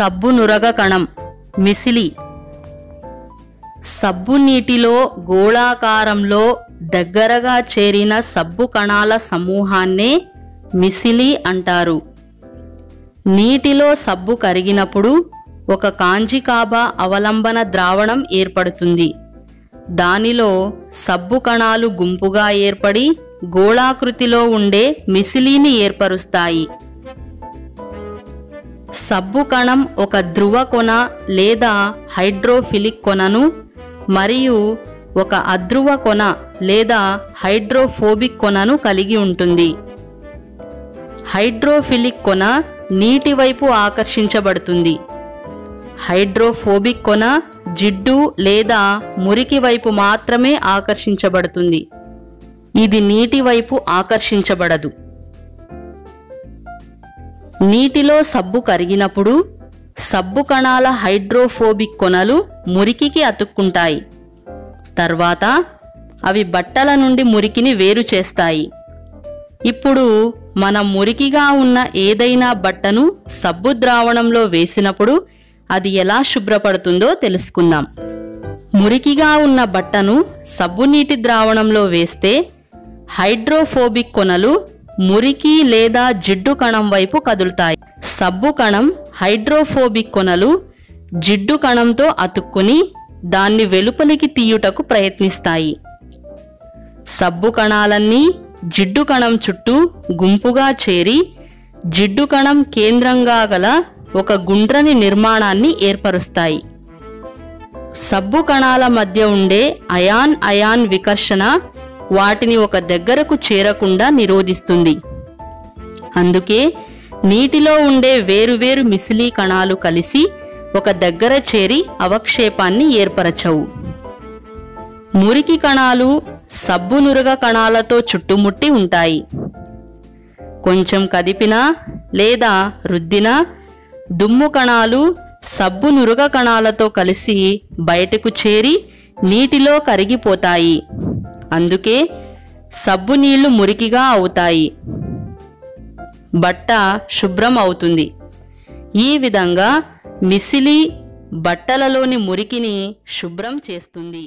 సబ్బు నురగ కణం మిసిలి. సబ్బు నీటిలో గోళాకారంలో దగ్గరగా చేరిన సబ్బు కణాల సమూహాన్నే మిసిలి అంటారు. నీటిలో సబ్బు కరిగినప్పుడు ఒక కాంజికాబా అవలంబన ద్రావణం ఏర్పడుతుంది. దానిలో సబ్బు కణాలు గుంపుగా ఏర్పడి గోళాకృతిలో ఉండే మిసిలిని ఏర్పరుస్తాయి. సబ్బు కణం ఒక ధ్రువ కొన లేదా హైడ్రోఫిలిక్ కొనను మరియు ఒక అధ్రువ కొన లేదా హైడ్రోఫోబిక్ కొనను కలిగి ఉంటుంది. హైడ్రోఫిలిక్ కొన నీటి వైపు ఆకర్షించబడుతుంది. హైడ్రోఫోబిక్ కొన జిడ్డు లేదా మురికి వైపు మాత్రమే ఆకర్షించబడుతుంది. ఇది నీటి వైపు ఆకర్షించబడదు. నీటిలో సబ్బు కరిగినప్పుడు సబ్బు కణాల హైడ్రోఫోబిక్ కొనలు మురికికి అతుక్కుంటాయి. తర్వాత అవి బట్టల నుండి మురికిని వేరు చేస్తాయి. ఇప్పుడు మనం మురికిగా ఉన్న ఏదైనా బట్టను సబ్బు ద్రావణంలో వేసినప్పుడు అది ఎలా శుభ్రపడుతుందో తెలుసుకుందాం. మురికిగా ఉన్న బట్టను సబ్బు నీటి ద్రావణంలో వేస్తే హైడ్రోఫోబిక్ కొనలు మురికి లేదా జిడ్డు కణం వైపు కదులుతాయి. సబ్బు కణం హైడ్రోఫోబిక్ కొనలు జిడ్డు కణంతో అతుక్కుని దాన్ని వెలుపలికి తీయుటకు ప్రయత్నిస్తాయి. సబ్బు కణాలన్నీ జిడ్డు కణం చుట్టూ గుంపుగా చేరి జిడ్డు కణం కేంద్రంగా గల ఒక గుండ్రని నిర్మాణాన్ని ఏర్పరుస్తాయి. సబ్బు కణాల మధ్య ఉండే అయాన్ అయాన్ వికర్షణ వాటిని ఒక దగ్గరకు చేరకుండా నిరోధిస్తుంది. అందుకే నీటిలో ఉండే వేరువేరు మిసిలి కణాలు కలిసి ఒక దగ్గర చేరి అవక్షేపాన్ని ఏర్పరచవు. మురికి కణాలు సబ్బు నురగ కణాలతో చుట్టుముట్టి ఉంటాయి. కొంచెం కదిపినా లేదా రుద్దినా దుమ్ము కణాలు సబ్బు నురగ కణాలతో కలిసి బయటకు చేరి నీటిలో కరిగిపోతాయి. అందుకే సబ్బు నీళ్లు మురికిగా అవుతాయి. బట్ట శుభ్రం అవుతుంది. ఈ విధంగా మిసిలి బట్టలలోని మురికిని శుభ్రం చేస్తుంది.